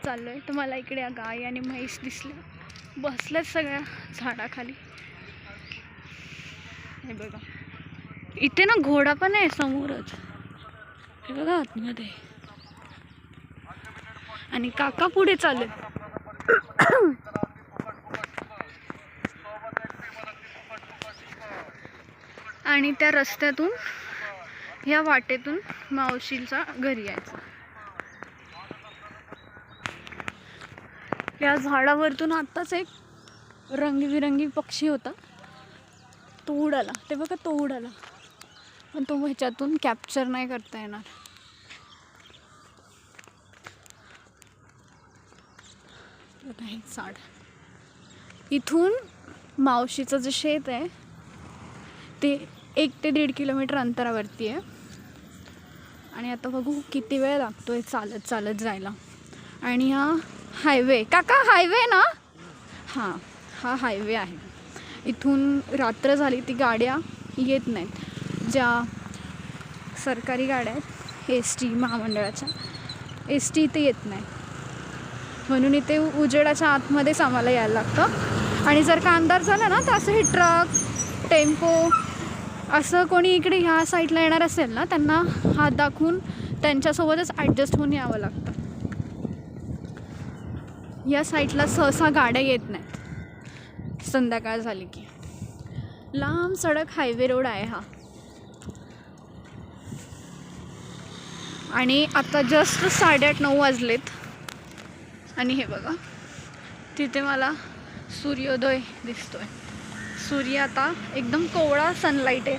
चाललो आहे तर मला इकडे गाय आणि म्हैस दिसल्या, बसल्यात सगळ्या झाडाखाली. हे बघा इथे ना घोडा पण आहे समोरच, हे बघा आतमध्ये. आणि काका पुढे चालले. आणि त्या रस्त्यातून ह्या वाटेतून मावशीच्या घरी यायचं. या झाडावरतून आत्ताच एक रंगीबिरंगी पक्षी होता, तो उडाला. ते बघा तो उडाला, पण तो ह्याच्यातून कॅप्चर नाही करता येणार. बघा हे झाड, इथून मावशीचं जे शेत आहे ते 1 ते 1.5 किलोमीटर अंतरावरती आहे. आणि आता बघू किती वेळ लागतोय चालत चालत जायला. आणि हा हायवे, काका हायवे ना? हां, हा हायवे आहे. इथून रात्र झाली ती गाड्या येत नाहीत, ज्या सरकारी गाड्या आहेत एस टी महामंडळाच्या, एस टी इथे येत नाही. म्हणून इथे उजेडाच्या आतमध्येच आम्हाला यायला लागतं. आणि जर का अंधार झाला ना तर असं हे ट्रक, टेम्पो असं कोणी इकडे ह्या साईडला येणार असेल ना, त्यांना हात दाखवून त्यांच्यासोबतच ॲडजस्ट होऊन यावं लागतं. या साईडला सहसा गाड्या येत नाहीत संध्याकाळ झाली की. लांब सडक हायवे रोड आहे हा. आणि आता जस्ट 8:30-9 वाजलेत. आणि हे बघा तिथे मला सूर्योदय दिसतोय. सूर्य आता एकदम कोवळा सनलाईट आहे.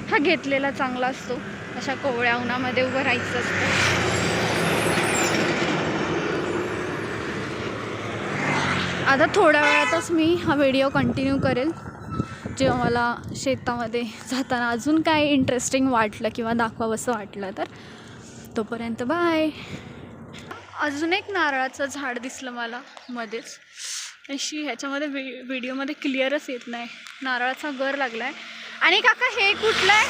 हा घेतलेला चांगला असतो, अशा कोवळ्या उन्हामध्ये उभं राहायचं असतं. आता थोड्या वेळातच मी हा व्हिडिओ कंटिन्यू करेल, जेव्हा मला शेतामध्ये जाताना अजून काय इंटरेस्टिंग वाटलं किंवा दाखवावंसं वाटलं तर. तोपर्यंत बाय. अजून एक नारळाचं झाड दिसलं मला मध्येच. अशी ह्याच्यामध्ये व्हिडिओमध्ये क्लिअरच येत नाही. नारळाचा गर लागला आहे. आणि काका हे कुठलं आहे?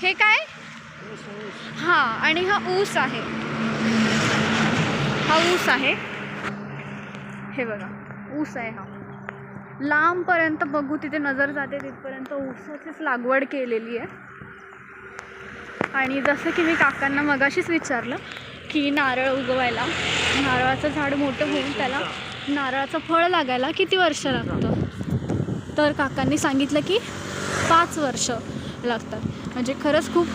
हे काय? हां, आणि हा ऊस आहे. हा ऊस आहे, हे बघा ऊस आहे हा. लांबपर्यंत बघू तिथे नजर जाते तिथपर्यंत ऊसाचीच लागवड केलेली आहे. आणि जसं की मी काकांना मगाशीच विचारलं की नारळ उगवायला, नारळाचं झाड मोठं होऊन त्याला नारळाचं फळ लागायला किती वर्ष लागतं, तर काकांनी सांगितलं की 5 वर्ष लागतात. म्हणजे खरंच खूप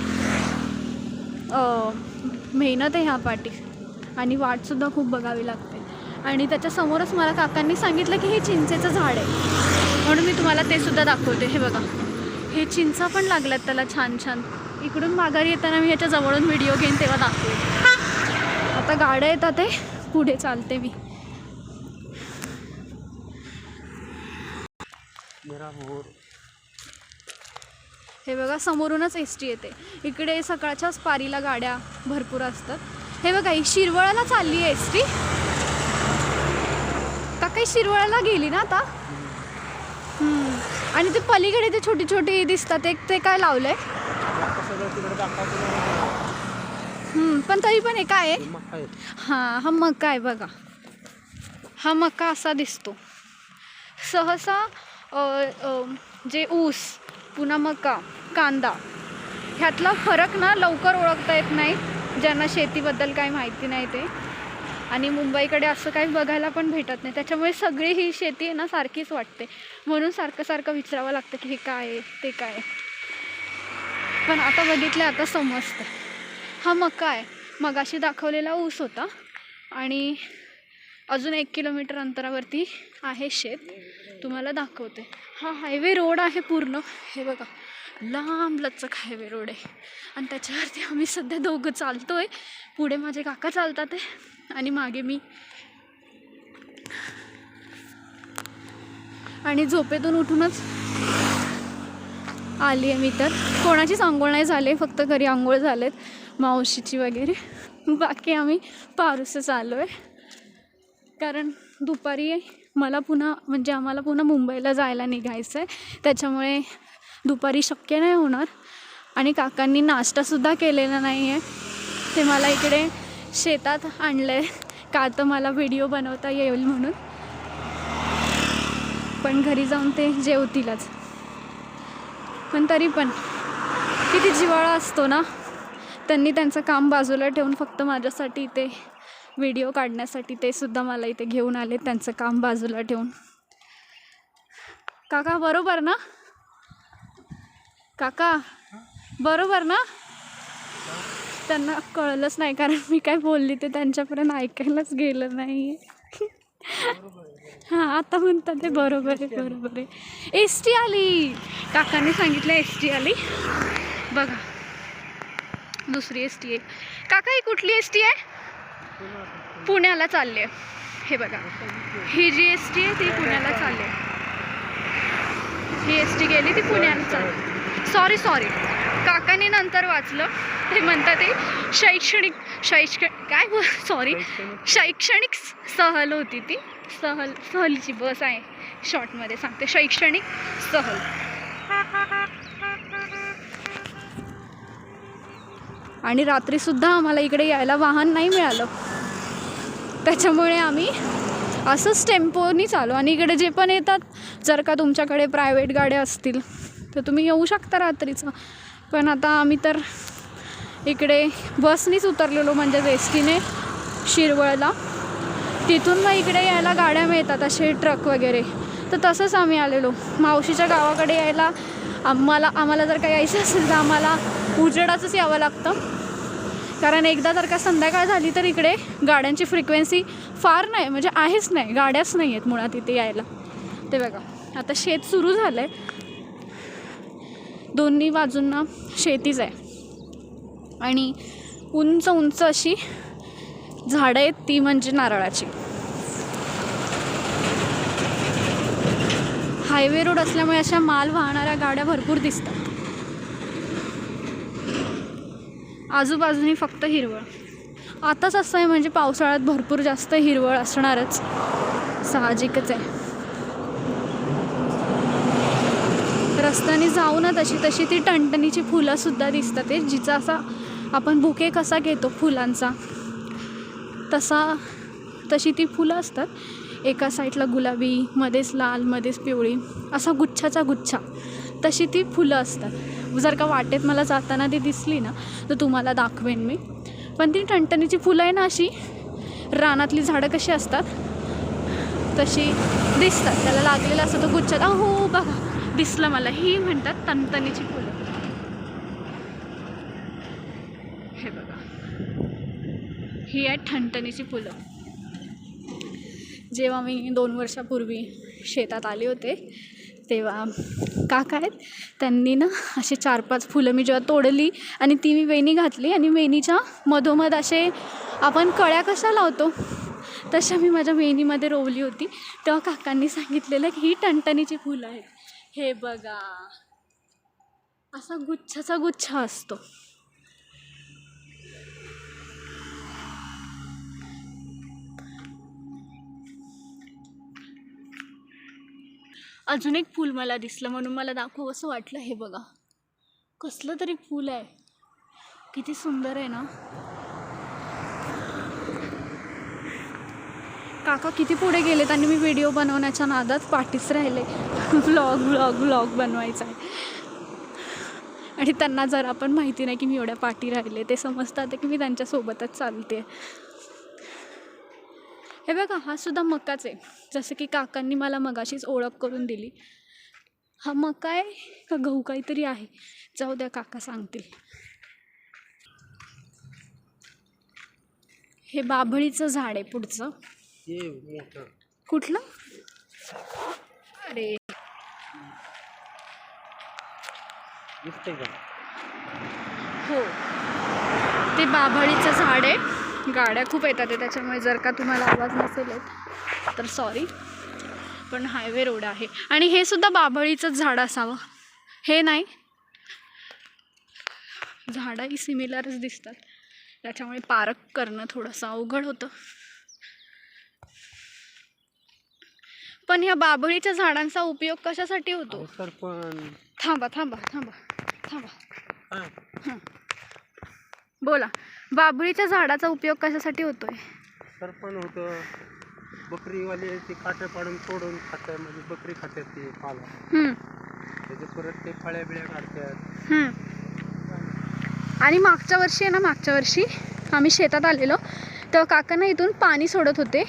मेहनत आहे ह्या पाठी, आणि वाटसुद्धा खूप बघावी लागते. आणि त्याच्यासमोरच मला काकांनी सांगितलं की हे चिंचेचं झाड आहे, म्हणून मी तुम्हाला ते सुद्धा दाखवते. हे बघा हे चिंचा पण लागल्यात त्याला छान छान. इकडून माघारी येताना मी ह्याच्या जवळून व्हिडिओ घेईन तेव्हा दाखवेन. आता गाड्या येतात आहे, पुढे चालते मी. हे बघा समोरूनच एस टी येते. इकडे सकाळच्याच पारीला गाड्या भरपूर असतात. हे बघा ही शिरवळाला चालली आहे एस टी. का काही शिरवळाला गेली ना आता. आणि ते पलीकडे ते छोटी छोटी दिसतात एक, ते काय लावलंय? पण तरी पण हे काय आहे? हां, हा मका आहे बघा. हा मका असा दिसतो. सहसा जे ऊस, पुन्हा मका, कांदा ह्यातला फरक ना लवकर ओळखता येत नाही ज्यांना शेतीबद्दल काही माहिती नाही ते. आणि मुंबईकडे असं काही बघायला पण भेटत नाही, त्याच्यामुळे सगळी ही शेती आहे ना सारखीच वाटते. म्हणून सारखं सारखं विचारावं लागतं की हे काय आहे ते काय आहे. पण आता बघितलं, आता समजतं. हा मका आहे, मगाशी दाखवलेला ऊस होता. आणि अजून 1 किलोमीटर अंतरावरती आहे शेत, तुम्हाला दाखवते. हा हायवे रोड आहे पूर्ण. हे बघा लांब लचक हायवे रोड आहे. आणि त्याच्यावरती आम्ही सध्या दोघं चालतो आहे. पुढे माझे काका चालतात आहे आणि मागे मी. आणि झोपेतून उठूनच आली आहे मी. तर कोणाचीच आंघोळ नाही झाली, फक्त घरी आंघोळ झालेत मावशीची वगैरे. बाकी आम्ही पारूसं चाललो आहे, कारण दुपारी आम्हाला पुन्हा मुंबईला जायला निघायचं आहे. त्याच्यामुळे दुपारी शक्य नाही होणार. आणि काकांनी नाश्तासुद्धा केलेला नाही आहे. ते मला इकडे शेतात आणलं आहे का तर मला व्हिडिओ बनवता येईल म्हणून, पण घरी जाऊन ते जेवतीलच. पण तरी पण किती जिव्हाळा असतो ना. त्यांनी त्यांचं काम बाजूला ठेवून फक्त माझ्यासाठी इथे व्हिडिओ काढण्यासाठी ते सुद्धा मला इथे घेऊन आले, त्यांचं काम बाजूला ठेवून. काका बरोबर ना? काका बरोबर ना? त्यांना कळलंच नाही कारण मी काय बोलली ते त्यांच्यापर्यंत ऐकायलाच गेलं नाही. हां आता म्हणतात ते बरोबर आहे, बरोबर आहे. एस टी आली, काकांनी सांगितलं एस टी आली. बघा दुसरी एस टी आहे. काका ही कुठली एस टी आहे? पुण्याला चालली आहे. हे बघा ही जी एस टी आहे ती पुण्याला चालली आहे. ही एस टी गेली ती पुण्याला चालली. सॉरी काकांनी नंतर वाचलं. ते म्हणतात ते शैक्षणिक सहल होती ती. सहलीची बस आहे, शॉर्टमध्ये सांगते, शैक्षणिक सहल. आणि रात्रीसुद्धा आम्हाला इकडे यायला वाहन नाही मिळालं, त्याच्यामुळे आम्ही असंच टेम्पोनी आलो. आणि इकडे जे पण येतात, जर का तुमच्याकडे प्रायव्हेट गाड्या असतील तर तुम्ही येऊ शकता रात्रीचं. पण आता आम्ही तर इकडे बसनीच उतरलेलो, म्हणजे एस टीने शिरवळला. तिथून मग इकडे यायला गाड्या मिळतात असे ट्रक वगैरे, तर तसंच आम्ही आलेलो. मावशीच्या गावाकडे यायला आम्हाला जर का यायचं असेल तर आम्हाला उजेडाचंच यावं लागतं, कारण एकदा जर का संध्याकाळ झाली तर इकडे गाड्यांची फ्रिक्वेन्सी फार नाही, म्हणजे आहेच नाही, गाड्याच नाही आहेत मुळात इथे यायला. ते बघा आता शेत सुरू झालं आहे, दोन्ही बाजूंना शेतीच आहे आणि उंच उंच अशी झाडं आहेत, ती म्हणजे नारळाची. हायवे रोड असल्यामुळे अशा माल वाहणाऱ्या गाड्या भरपूर दिसतात. आजूबाजूनी फक्त हिरवळ. आताच असं आहे म्हणजे पावसाळ्यात भरपूर जास्त हिरवळ असणारच, साहजिकच आहे. रस्त्याने जाऊ ना तशी ती टणटणीची फुलंसुद्धा दिसतात. ते जिचा असा आपण बुके कसा घेतो फुलांचा, तशी ती फुलं असतात. एका साईडला गुलाबी, मध्येच लाल, मध्येच पिवळी, असा गुच्छाचा गुच्छा, तशी ती फुलं असतात. जर का वाटेत मला जाताना ती दिसली ना तर तुम्हाला दाखवेन मी. पण ती टणटणीची फुलं आहे ना, अशी रानातली झाडं कशी असतात तशी दिसतात, त्याला लागलेलं असतं तो गुच्छा. हो बघा दिसलं मला, ही म्हणतात टणटणीची फुलं. हे बघा ही आहेत ठणठणीची फुलं. जेव्हा मी 2 वर्षापूर्वी शेतात आले होते तेव्हा काका आहेत, त्यांनी ना असे 4-5 फुलं मी जेव्हा तोडली आणि ती मी वेणी घातली आणि वेणीच्या मधोमध असे आपण कळ्या कशा लावतो तशा मी माझ्या वेणीमध्ये रोवली होती. तेव्हा काकांनी सांगितलेलं की ही टणटणीची फुलं आहेत. हे बघा असा गुच्छाचा गुच्छा असतो. अजून एक फूल मला दिसलं म्हणून मला दाखवू असं वाटलं. हे बघा कसलं तरी फूल आहे, किती सुंदर आहे ना. काका किती पुढे गेलेत आणि मी व्हिडिओ बनवण्याच्या नादात पाठीच राहिले. व्लॉग बनवायचा आहे आणि त्यांना जर आपण माहिती नाही की मी एवढ्या पाठी राहिले, ते समजतात की मी त्यांच्यासोबतच चालते. हे बघा हा सुद्धा मकाच आहे, जसं की काकांनी मला मगाशीच ओळख करून दिली. हा मका आहे का गहू काहीतरी आहे, जाऊ द्या काका सांगतील. हे बाभळीचं झाड आहे पुढचं. कुठलं? अरे हो ते बाभळीचं झाड आहे. गाड्या खूप येतात आहे त्याच्यामुळे जर का तुम्हाला आवाज नसेल येत तर सॉरी, पण हायवे रोड आहे. आणि हे सुद्धा बाभळीचंच झाड असावं, हे नाही, झाडंही सिमिलरच दिसतात, त्याच्यामुळे पार्क करणं थोडंसं अवघड होतं. पण ह्या बाभळीच्या झाडांचा उपयोग कशासाठी होतो? थांबा थांबा थांबा थांबा हां बोला. बाभळीच्या झाडाचा उपयोग कशासाठी होतोय? सरपण होतं, बकरीवाले ते काटे पाडून तोडून खातात, म्हणजे बकरी खातात ते पाला. त्याचे परत ते फळ्या बिळ्या काढतात. आणि मागच्या वर्षी आहे ना, मागच्या वर्षी आम्ही शेतात आलेलो तेव्हा काकांना इथून पाणी सोडत होते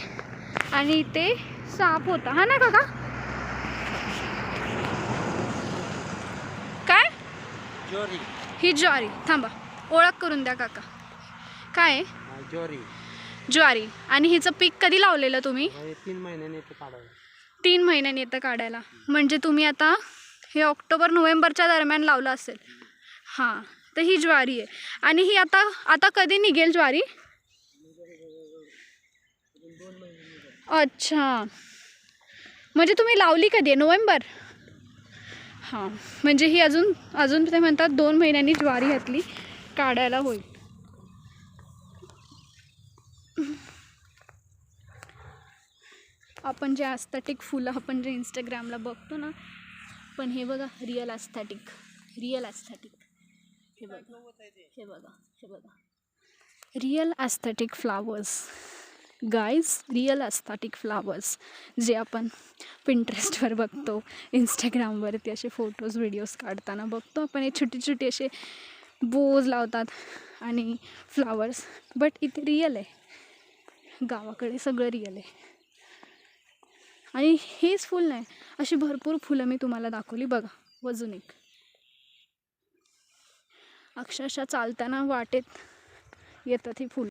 आणि इथे साप होता. हा ना काका? काय? ज्वारी. ही ज्वारी. थांबा, ओळख करून द्या काका. काय? ज्वारी. ज्वारी. आणि हिचं पीक कधी लावलेलं तुम्ही? 3 महिन्यांनी येतं काढायला. 3 महिन्यांनी येतं काढायला. म्हणजे तुम्ही आता हे ऑक्टोबर नोव्हेंबरच्या दरम्यान लावलं असेल. हां, तर ही ज्वारी आहे. आणि ही आता कधी निघेल ज्वारी? अच्छा, म्हणजे तुम्ही लावली कधी आहे? नोव्हेंबर. हां, म्हणजे ही अजून ते म्हणतात 2 महिन्यांनी ज्वारी ह्यातली काढायला होईल. आपण जे ॲस्थेटिक फुलं आपण जे इंस्टाग्रामला बघतो ना, पण हे बघा रिअल ॲस्थेटिक. हे बघा real aesthetic flowers guys, real aesthetic flowers जे आपण पिंटरेस्टवर बघतो, इंस्टाग्रामवरती असे फोटोज व्हिडिओज काढताना बघतो आपण. हे छोटी छोटी असे बोज लावतात आणि फ्लावर्स, बट इथे रिअल आहे. गावाकडे सगळं रिअल आहे. आणि हेच फुल नाही, अशी भरपूर फुलं मी तुम्हाला दाखवली. बघा, अजून एक अक्षरशः चालताना वाटेत येतात ही फुलं.